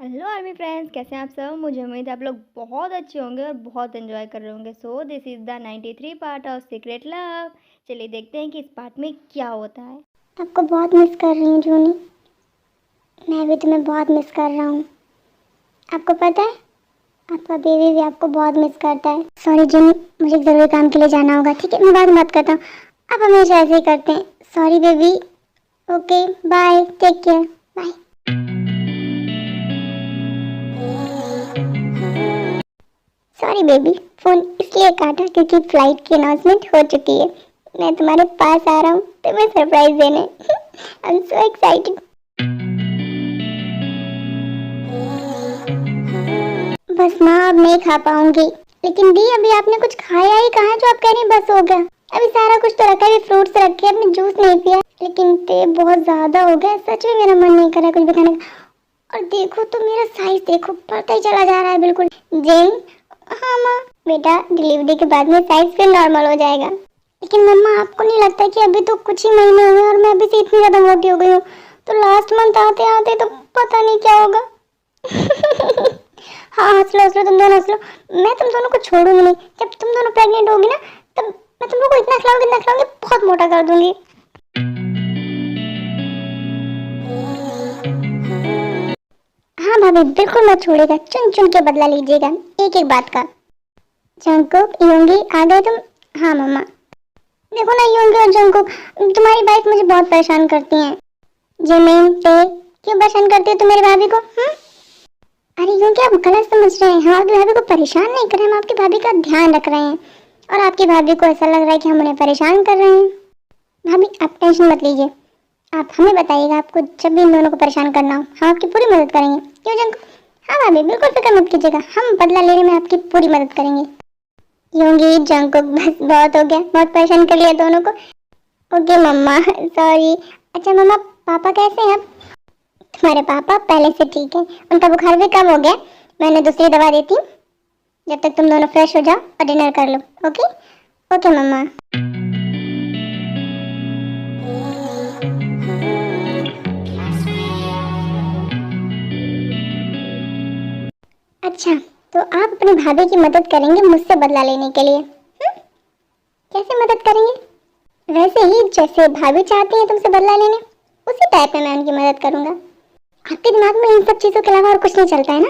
Hello army friends, कैसे हैं आप सब। मुझे उम्मीद है आप लोग बहुत अच्छे होंगे और बहुत एंजॉय कर रहे होंगे। So this is the 93 part of secret love. चलिए देखते हैं कि इस पार्ट में क्या होता है। आपको बहुत मिस कर रही हूँ जूनी। मैं भी तुम्हें बहुत मिस कर रहा हूँ। आपको पता है आपका बेबी भी आपको बहुत मिस करता है। सॉरी जूनी, मुझे ज़रूरी काम के लिए जाना होगा। ठीक है, मैं बाद में बात करता हूँ। आप हमेशा ऐसे ही करते हैं। Sorry baby. Okay bye, take care, bye. Sorry baby, phone इसलिए काटा क्योंकि फ़्लाइट की अनाउंसमेंट हो चुकी है। मैं तुम्हारे पास आ रहा हूँ तुम्हें सरप्राइज देने। I am so excited. बस माँ अब नहीं खा पाऊंगी। लेकिन दी अभी आपने कुछ खाया ही कहाँ है जो आप कह रही हैं बस हो गया। अभी सारा कुछ तो रखा है, फ्रूट्स रखे, आपने जूस नहीं पिया। लेकिन ते बहुत ज्यादा हो गया, सच में मेरा मन नहीं कर रहा कुछ भी खाने का। और देखो तो मेरा साइज देखो, बढ़ता ही चला जा रहा है बिल्कुल। जेन। हाँ माँ। बेटा डिलीवरी के बाद में साइज फिर नॉर्मल हो जाएगा। लेकिन मम्मा आपको नहीं लगता कि अभी तो कुछ ही महीने हुए और मैं अभी से इतनी ज्यादा मोटी हो गई हूँ। तो लास्ट मंथ आते आते तो पता नहीं क्या होगा। हाँ हंस लो तुम दोनों हंस लो। मैं तुम दोनों को छोड़ूंगी नहीं। जब तुम दोनों प्रेग्नेंट होगी ना, तब मैं तुम लोग को इतना खिलाऊंगी बहुत मोटा कर दूंगी। हाँ भाभी बिल्कुल मत छोड़ेगा, चुन चुन के बदला लीजिएगा एक एक बात का। जंकुक योंगी आ गए तुम। हाँ मम्मा। देखो ना योंगी और जंकुक, तुम्हारी वाइफ मुझे बहुत परेशान करती हैं। जमीन पे क्यों परेशान करती है तुम मेरी भाभी को? अरे योंगी आप गलत समझ रहे हैं। हम आपकी भाभी को परेशान नहीं कर रहे, हम आपकी भाभी का ध्यान रख रहे हैं। और आपकी भाभी को ऐसा लग रहा है कि हम उन्हें परेशान कर रहे हैं। भाभी आप टेंशन मत लीजिए, आप हमें बताइएगा आपको जब भी इन दोनों को परेशान करना हो, हम आपकी पूरी मदद करेंगे। क्यों जंक? हाँ भाभी बिल्कुल फिक्र मत कीजिएगा, हम बदला लेने में आपकी पूरी मदद करेंगे। योंगी जंक बस बहुत हो गया, बहुत परेशान कर लिया दोनों को। ओके मम्मा सॉरी। अच्छा मम्मा पापा कैसे हैं अब? तुम्हारे पापा पहले से ठीक है, उनका बुखार भी कम हो गया। मैंने दूसरी दवा दी थी। जब तक तुम दोनों फ्रेश हो जाओ और डिनर कर लो। ओके ओके मम्मा। अच्छा तो आप अपनी भाभी की मदद करेंगे मुझसे बदला लेने के लिए? कैसे मदद करेंगे? वैसे ही जैसे भाभी चाहती है तुमसे बदला लेने, उसी टाइप में मैं उनकी मदद करूंगा। आपके दिमाग में इन सब चीजों के अलावा और कुछ नहीं चलता है ना?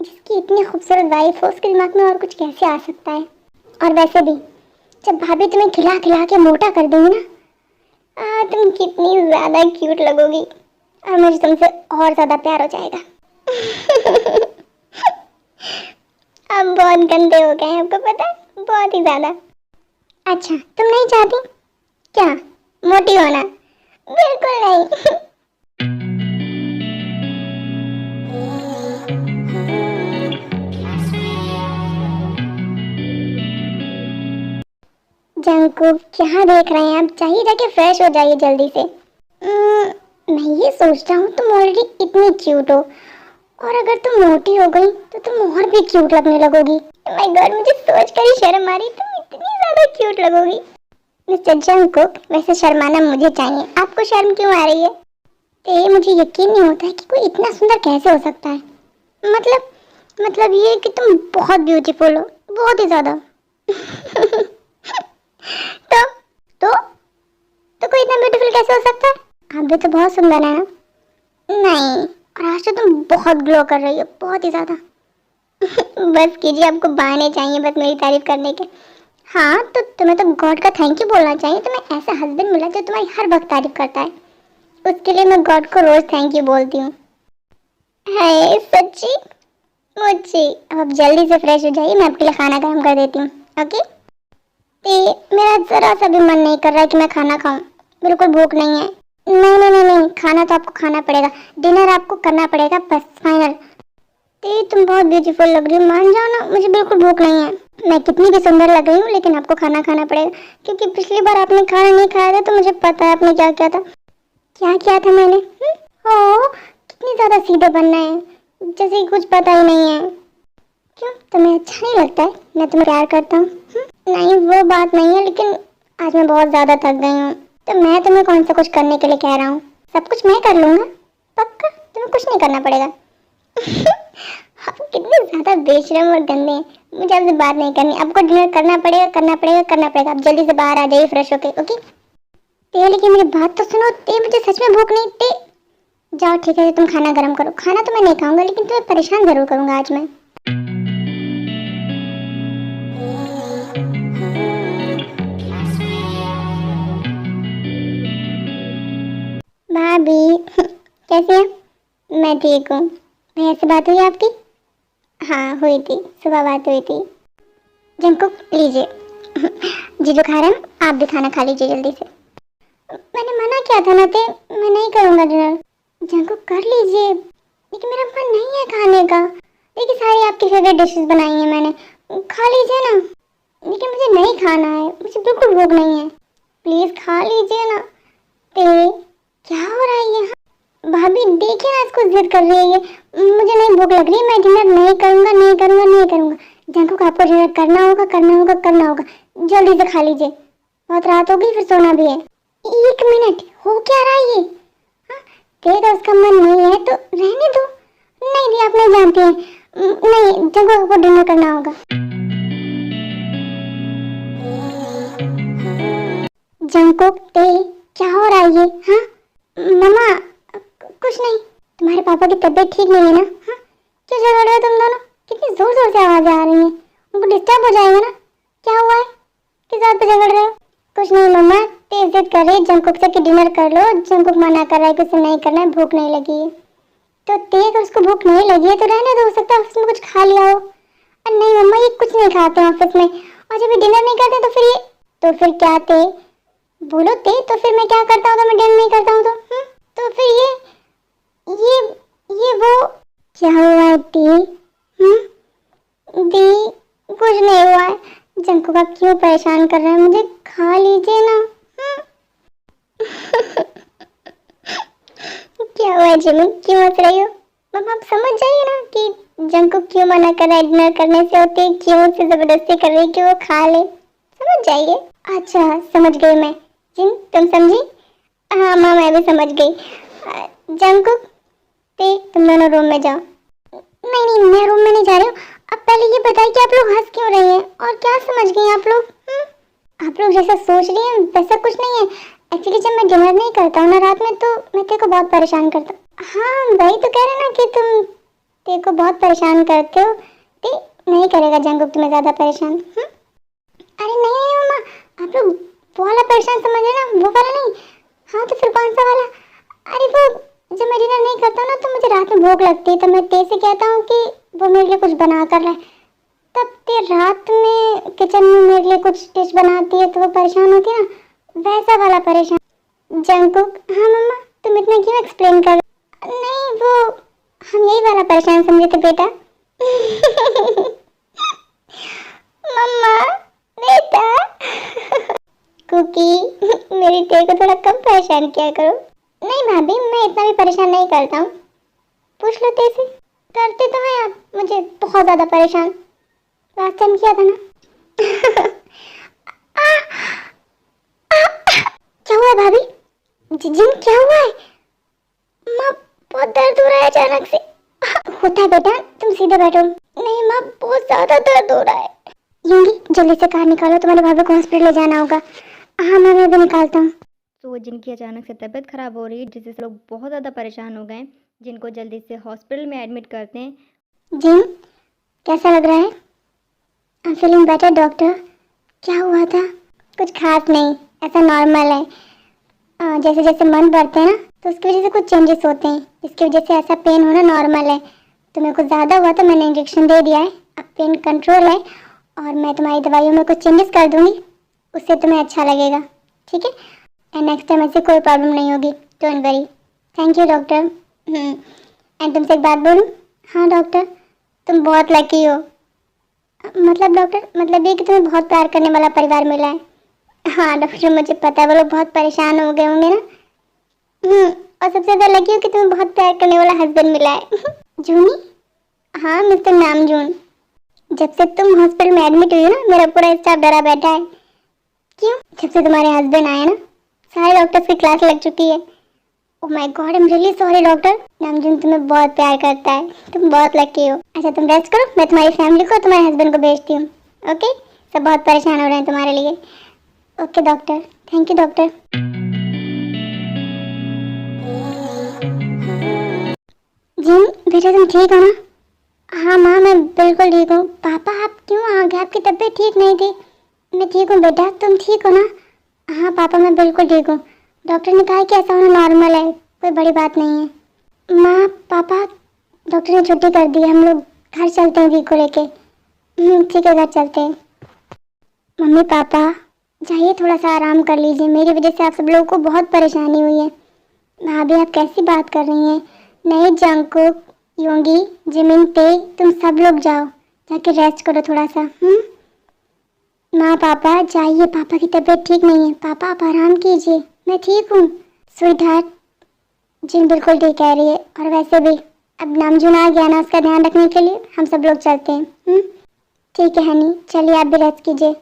जिसकी इतनी खूबसूरत वाइफ हो उसके दिमाग में और कुछ कैसे आ सकता है? और वैसे भी जब भाभी तुम्हें खिला खिला के मोटा कर देंगी ना, तुम कितनी ज्यादा क्यूट लगोगी और मुझे तुमसे और ज्यादा प्यार हो जाएगा। आप बहुत गंदे हो गए हैं, आपको पता है, बहुत ही ज्यादा। अच्छा तुम नहीं चाहती क्या मोटी होना? बिल्कुल नहीं। जंकू क्या देख रहे हैं आप? चाहिए जाके फ्रेश हो जाइए जल्दी से। मैं ये सोच रहा हूँ तुम ऑलरेडी इतनी क्यूट हो, और अगर तुम मोटी हो गई तो तुम और भी क्यूट लगने लगोगी। माय गॉड मुझे सोच कर ही शर्म आ रही, तुम इतनी ज्यादा क्यूट लगोगी। मिस्टर जंकुक वैसे शर्माना मुझे चाहिए, आपको शर्म क्यों आ रही है? ये मुझे यकीन नहीं होता है कि कोई इतना सुंदर कैसे हो सकता है। मतलब ये कि तुम बहुत ब्यूटीफुल हो, बहुत ही ज्यादा। तो तो तो कोई इतना ब्यूटीफुल कैसे हो सकता है? आप भी तो बहुत सुंदर है। नहीं, और आज तो तुम बहुत ग्लो कर रही हो, बहुत ही ज्यादा। बस कीजिए, आपको बहाने चाहिए बस मेरी तारीफ करने के। हाँ तो तुम्हें तो गॉड का थैंक यू बोलना चाहिए, तुम्हें ऐसा हस्बैंड मिला जो तुम्हारी हर वक्त तारीफ करता है। उसके लिए मैं गॉड को रोज थैंक यू बोलती हूँ। है सच्ची मुझे। अब आप जल्दी से फ्रेश हो जाइए, मैं आपके लिए खाना गर्म कर देती हूँ। ओके। मेरा जरा सा भी मन नहीं कर रहा है कि मैं खाना खाऊं, बिल्कुल भूख नहीं है। नहीं, खाना तो आपको खाना पड़ेगा, डिनर आपको करना पड़ेगा, बस फाइनल। तुम बहुत ब्यूटीफुल लग रही हो, मान जाओ ना, मुझे बिल्कुल भूख नहीं है। मैं कितनी भी सुंदर लग रही हूँ लेकिन आपको खाना खाना पड़ेगा, क्योंकि पिछली बार आपने खाना नहीं खाया था तो मुझे पता है आपने क्या किया था। क्या किया था मैंने? ओ कितनी ज्यादा सीधे बनना है, जैसे कि कुछ पता ही नहीं है। क्यों तुम्हें अच्छा नहीं लगता है मैं तुम्हें प्यार करता हूँ? नहीं वो बात नहीं है, लेकिन आज मैं बहुत ज्यादा थक गई हूँ, तो मैं तुम्हें कौन सा कुछ करने के लिए कह रहा हूँ, सब कुछ मैं कर लूंगा। पक्का तुम्हें कुछ नहीं नहीं करना पड़ेगा। आप कितने ज्यादा बेशरम और गंदे हैं। मुझे आपसे बात नहीं करनी, आपको डिनर करना पड़ेगा, करना पड़ेगा, करना पड़ेगा। आप जल्दी से बाहर आ जाइए फ्रेश होके। ओके ते, लेकिन मेरी बात तो सुनो ते, मुझे सच में भूख नहीं ते। जाओ ठीक है, तुम खाना गर्म करो। खाना तो मैं नहीं खाऊंगा, लेकिन तुम्हें परेशान जरूर करूंगा आज मैं। भाभी कैसी हैं? मैं ठीक हूँ। भैया से बात हुई आपकी? हाँ हुई थी, सुबह बात हुई थी। जंकुक लीजिए। जीजू खा रहे हैं, आप भी खाना खा लीजिए जल्दी से। मैंने मना किया था ना ते, मैं नहीं करूँगा डिनर। जंकुक कर लीजिए, लेकिन मेरा मन नहीं है खाने का। देखिए सारी आपकी फेवरेट डिशेस बनाई हैं मैंने, खा लीजिए ना। लेकिन मुझे नहीं खाना है, मुझे बिल्कुल भूख नहीं है। प्लीज खा लीजिए ना। ते क्या हो रहा है ये? भाभी देखिए ना, इसको जिद कर रही है ये। मुझे नहीं भूख लग रही, मैं डिनर नहीं करूंगा, नहीं करूंगा, नहीं करूंगा। जंकुक आपको डिनर करना होगा, करना होगा, करना होगा। जल्दी से खा लीजिए, बहुत रात होगी, फिर सोना भी है। 1 मिनट, हो क्या रहा है ये? हाँ, तेरा उसका मन नहीं है तो रहने दो। नहीं नहीं, आप नहीं जानती हैं। नहीं, जंकुक आपको डिनर करना होगा। जंकुक ते क्या हो रहा है ये? हाँ मम्मा कुछ नहीं। तुम्हारे पापा की तबीयत ठीक नहीं है ना? हाँ क्यों झगड़ रहे हो तुम दोनों? कितनी जोर जोर से आवाजें आ रही हैं, उनको डिस्टर्ब हो जाएगा ना। क्या हुआ है, किस बात पे झगड़ रहे हो? कुछ नहीं मम्मा, तेज जिद कर रही जंकुक से कि डिनर कर लो। जंकुक मना कर रहा है कि उसे नहीं करना है, भूख नहीं लगी है। तो ते अगर उसको भूख नहीं लगी है तो रहने दो, हो सकता है ऑफिस में कुछ खा लिया हो। नहीं मम्मा, ये कुछ नहीं खाते ऑफिस में, और जब ये डिनर नहीं करते तो फिर ये, तो फिर क्या ते? बोलो ते, तो फिर मैं क्या करता हूँ तो मैं डिनर नहीं करता हूँ तो फिर ये वो क्या हुआ है दी? दी कुछ नहीं हुआ है। जंकुक आप क्यों परेशान कर रहे हैं मुझे? खा लीजिए ना। क्या हुआ है जिमी, क्यों हंस रही हो? मम्मा आप समझ जाइए ना कि जंकुक क्यों मना कर रहा है डिनर करने से, होती क्यों उससे जबरदस्ती कर रही है कि वो खा ले। समझ जाइए। अच्छा समझ गई मैं। जिन तुम समझी? हाँ माँ मैं भी समझ गई। जंकुक ते तुम दोनों रूम में जाओ। नहीं नहीं, मैं रूम में नहीं जा रही हूँ। अब पहले ये बताइए कि आप लोग हंस क्यों रहे हैं और क्या समझ गई आप लोग? आप लोग जैसा सोच रही हैं वैसा कुछ नहीं है। एक्चुअली जब मैं डिनर नहीं करता हूँ ना रात में, तो मैं तेरे को बहुत परेशान करता हूँ। हाँ वही तो कह रहे ना कि तुम तेरे को बहुत परेशान करते हो। ते नहीं करेगा जंकुक तुम्हें ज्यादा परेशान। अरे नहीं मम्मा, आप लोग वो वाला परेशान समझ रहे ना, वो वाला नहीं। हाँ तो फिर कौन सा वाला? अरे वो जब मैं डिनर नहीं करता ना तो मुझे रात में भूख लगती है, तो मैं तेज से कहता हूँ कि वो मेरे लिए कुछ बना कर लाए। तब ते रात में किचन में मेरे लिए कुछ डिश बनाती है तो वो परेशान होती है ना, वैसा वाला परेशान। जंकुक हाँ मम्मा, तुम इतना क्यों एक्सप्लेन कर? नहीं वो हम यही वाला परेशान समझे थे बेटा। मम्मा बेटा। कुकी मेरी तेरे को थोड़ा कम परेशान किया करो। नहीं भाभी, मैं इतना भी परेशान नहीं करता हूँ। पूछ लो तेरे से, करते तो हैं आप मुझे बहुत ज्यादा परेशान। लास्ट टाइम किया था ना। क्या हुआ है भाभी? जिन क्या हुआ है? माँ बहुत दर्द हो रहा है अचानक से। होता है बेटा, तुम सीधे बैठो। नहीं माँ, बहुत ज्यादा दर्द हो रहा है। यूंगी जल्दी से कार निकालो, तुम्हारे भाभी को हॉस्पिटल ले जाना होगा। हाँ मैं भी निकालता हूँ। तो जिनकी अचानक से तबीयत ख़राब हो रही है, जिससे लोग बहुत ज़्यादा परेशान हो गए, जिनको जल्दी से हॉस्पिटल में एडमिट करते हैं। जिन कैसा लग रहा है? I am feeling better doctor. क्या हुआ था? कुछ खास नहीं, ऐसा नॉर्मल है। जैसे जैसे मन बढ़ते हैं ना तो उसकी वजह से कुछ चेंजेस होते हैं, जिसकी वजह से ऐसा पेन होना नॉर्मल है। तुम्हें कुछ ज़्यादा हुआ तो मैंने इंजेक्शन दे दिया है, अब पेन कंट्रोल है, और मैं तुम्हारी दवाइयों में कुछ चेंजेस कर दूँगी, उससे तुम्हें अच्छा लगेगा। ठीक है, एंड नेक्स्ट टाइम ऐसी कोई प्रॉब्लम नहीं होगी, don't worry. Thank you doctor. And तुमसे एक बात बोलूँ? हाँ डॉक्टर, तुम बहुत लकी हो। मतलब डॉक्टर, मतलब ये कि तुम्हें बहुत प्यार करने वाला परिवार मिला है। हाँ डॉक्टर, मुझे पता है वो लोग बहुत परेशान हो गए होंगे ना। और सबसे ज़्यादा लकी हो कि तुम्हें बहुत प्यार करने वाला हस्बैंड मिला है। जूनी? हाँ मिस्टर नामजून। जब से तुम हॉस्पिटल में एडमिट हुई हो ना, मेरा पूरा स्टाफ डरा बैठा है। क्यों? जब से तुम्हारे हस्बैंड आए ना, सारे डॉक्टर्स की क्लास लग चुकी है। Oh my god, I am really sorry doctor. Namjoon तुम्हें बहुत प्यार करता है, तुम बहुत लकी हो। अच्छा तुम रेस्ट करो, मैं तुम्हारी फैमिली को तुम्हारे हस्बैंड को भेजती हूँ। ओके, सब बहुत परेशान हो रहे हैं तुम्हारे लिए। Okay doctor, thank you doctor. जी बेटा तुम ठीक हो ना? हाँ माँ मैं बिल्कुल ठीक हूँ। पापा आप क्यों आ गए, आपकी तबीयत ठीक नहीं थी? मैं ठीक हूँ बेटा, तुम ठीक हो ना? हाँ पापा मैं बिल्कुल ठीक हूँ। डॉक्टर ने कहा कि ऐसा होना नॉर्मल है, कोई बड़ी बात नहीं है। माँ पापा डॉक्टर ने छुट्टी कर दी है, हम लोग घर चलते हैं वी को लेके। ठीक है घर चलते हैं। मम्मी पापा जाइए थोड़ा सा आराम कर लीजिए, मेरी वजह से आप सब लोगों को बहुत परेशानी हुई है। भाभी आप कैसी बात कर रही हैं? नहीं जंकुक, योंगी, जिमिन पे तुम सब लोग जाओ, जाके रेस्ट करो थोड़ा सा। माँ पापा जाइए, पापा की तबीयत ठीक नहीं है, पापा आप आराम कीजिए, मैं ठीक हूँ। स्वीट हार्ट जिन बिल्कुल ठीक कह रही है, और वैसे भी अब नामजुन आ गया ना, उसका ध्यान रखने के लिए हम सब लोग चलते हैं। ठीक है हनी, चलिए आप भी रेस्ट कीजिए,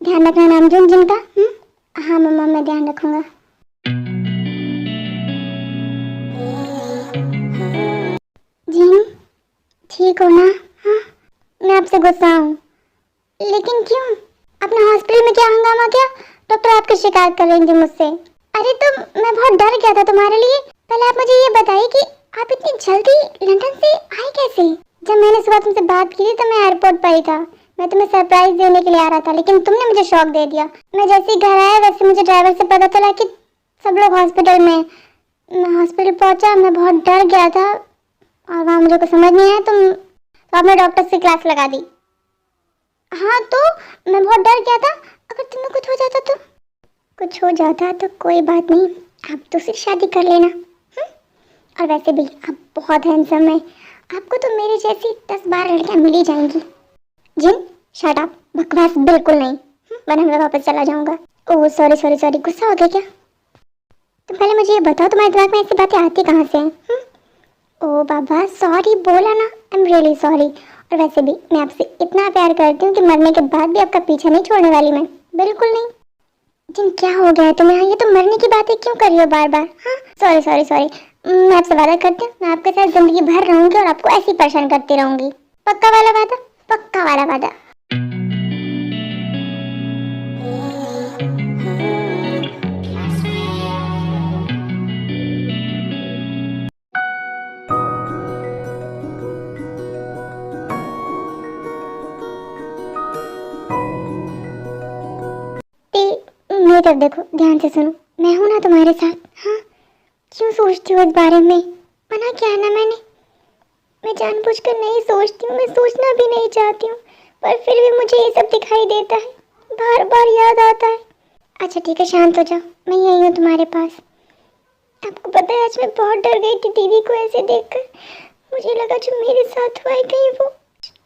ध्यान रखना नामजुन जिनका। हाँ मम्मा मैं ध्यान रखूँगा। जिन ठीक हो ना? हाँ मैं आपसे गुस्सा हूँ, लेकिन क्यों? अपना हॉस्पिटल में क्या हंगामा किया? डॉक्टर आपकी शिकायत कर रही थी मुझसे। अरे तो मैं बहुत डर गया था तुम्हारे लिए। पहले आप मुझे ये बताइए कि आप इतनी जल्दी लंदन से आए कैसे? जब मैंने सुबह तुमसे बात की थी तो मैं एयरपोर्ट पर ही था, मैं तुम्हें सरप्राइज देने के लिए आ रहा था, लेकिन तुमने मुझे शॉक दे दिया। मैं जैसे ही घर आया वैसे मुझे ड्राइवर से पता चला कि सब लोग हॉस्पिटल में। मैं हॉस्पिटल पहुंचा, मैं बहुत डर गया था और वहाँ मुझे कुछ समझ नहीं आया, तो आपने डॉक्टर से क्लास लगा दी। हाँ तो मैं बहुत डर गया था, अगर तुम्हें कुछ हो जाता तो? कुछ हो जाता तो कोई बात नहीं, आप दूसरी शादी कर लेना। और वैसे भी आप बहुत हैंडसम है, आपको तो मेरी जैसी 10-12 लड़कियां मिल ही जाएंगी। जिन शट अप, बकवास बिल्कुल नहीं, वरना मैं वापस चला जाऊंगा। ओह सॉरी सॉरी सॉरी, गुस्सा हो गया क्या? तुम पहले मुझे ये बताओ तुम्हारे दिमाग में ऐसी बातें आती कहाँ से हैं? ओ बाबा सॉरी बोला ना, आई एम रियली सॉरी। और वैसे भी मैं आपसे इतना प्यार करती हूँ कि मरने के बाद भी आपका पीछा नहीं छोड़ने वाली मैं, बिल्कुल नहीं। जिन क्या हो गया है तुम्हें? ये तो मरने की बातें क्यों कर रही हो बार बार? हाँ सॉरी सॉरी सॉरी, मैं आपसे वादा करती हूँ मैं आपके साथ जिंदगी भर रहूंगी और आपको ऐसे ही परेशान करती रहूंगी। पक्का वाला वादा, पक्का वाला वादा। मेरी तरफ देखो, ध्यान से सुनो, मैं हूं ना तुम्हारे साथ। हाँ क्यों सोचती हो इस बारे में? मना किया है ना मैंने, मैं जानबूझकर नहीं सोचती हूँ, मैं सोचना भी नहीं चाहती हूँ, पर फिर भी मुझे ये सब दिखाई देता है, बार बार याद आता है। अच्छा ठीक है शांत हो जाओ, मैं यही हूँ तुम्हारे पास। आपको पता है आज मैं बहुत डर गई थी दीदी को ऐसे देखकर, मुझे लगा जो मेरे साथ हुआ है कहीं वो।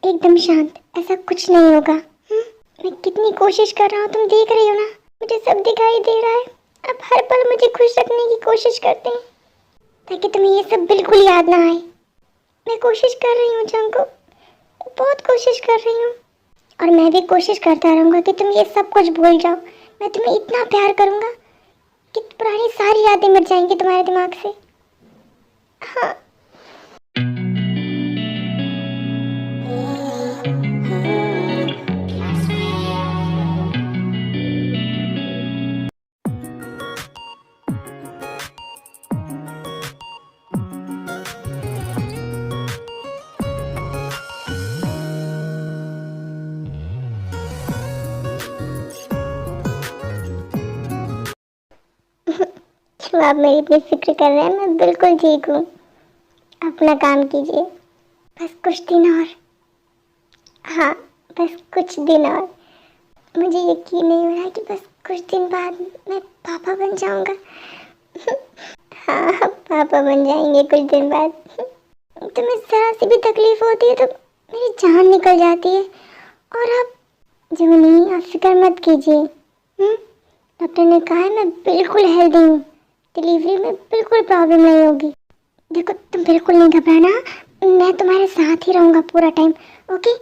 एकदम शांत, ऐसा कुछ नहीं होगा। मैं कितनी कोशिश कर रहा हूँ, तुम देख रही हो ना, मुझे सब दिखाई दे रहा है। आप हर पल मुझे खुश रखने की कोशिश करते हैं ताकि तुम्हें ये सब बिल्कुल याद ना आए। मैं कोशिश कर रही हूँ जंको, बहुत कोशिश कर रही हूँ, और मैं भी कोशिश करता रहूँगा कि तुम ये सब कुछ भूल जाओ। मैं तुम्हें इतना प्यार करूँगा कि पुरानी सारी यादें मिट जाएंगी तुम्हारे दिमाग से। हाँ क्यों आप मेरी इतनी फिक्र कर रहे हैं? मैं बिल्कुल ठीक हूँ, अपना काम कीजिए, बस कुछ दिन और। हाँ बस कुछ दिन और, मुझे यकीन नहीं हो रहा कि बस कुछ दिन बाद मैं पापा बन जाऊंगा। हाँ पापा बन जाएंगे कुछ दिन बाद। तुम्हें जरा सी भी तकलीफ होती है तो मेरी जान निकल जाती है, और आप जुनी आप फिक्र मत कीजिए। डॉक्टर ने कहा है मैं बिल्कुल हेल्दी हूँ, डिलीवरी में बिल्कुल प्रॉब्लम नहीं होगी। देखो तुम बिल्कुल नहीं घबराना, मैं तुम्हारे साथ ही रहूँगा पूरा टाइम, ओके?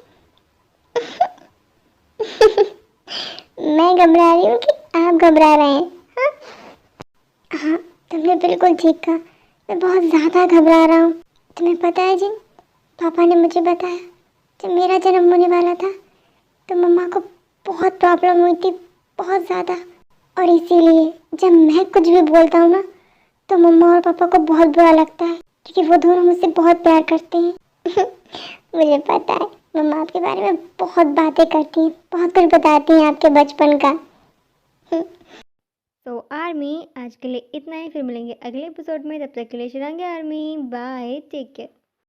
मैं घबरा रही हूँ कि आप घबरा रहे हैं? हाँ हाँ तुमने बिल्कुल ठीक कहा, मैं बहुत ज़्यादा घबरा रहा हूँ। तुम्हें पता है जिन, पापा ने मुझे बताया जब मेरा जन्म होने वाला था तो मम्मा को बहुत प्रॉब्लम हुई थी, बहुत ज़्यादा। और इसीलिए जब मैं कुछ भी बोलता हूँ ना तो मम्मा और पापा को बहुत बुरा लगता है, क्योंकि वो दोनों मुझसे बहुत प्यार करते हैं। मुझे पता है मम्मा आपके बारे में बहुत बातें करती हैं, बहुत कुछ बताती हैं आपके बचपन का। तो आर्मी आज के लिए इतना ही, फिर मिलेंगे अगले एपिसोड में। तब तक के लिए Shivangi army, bye, take care.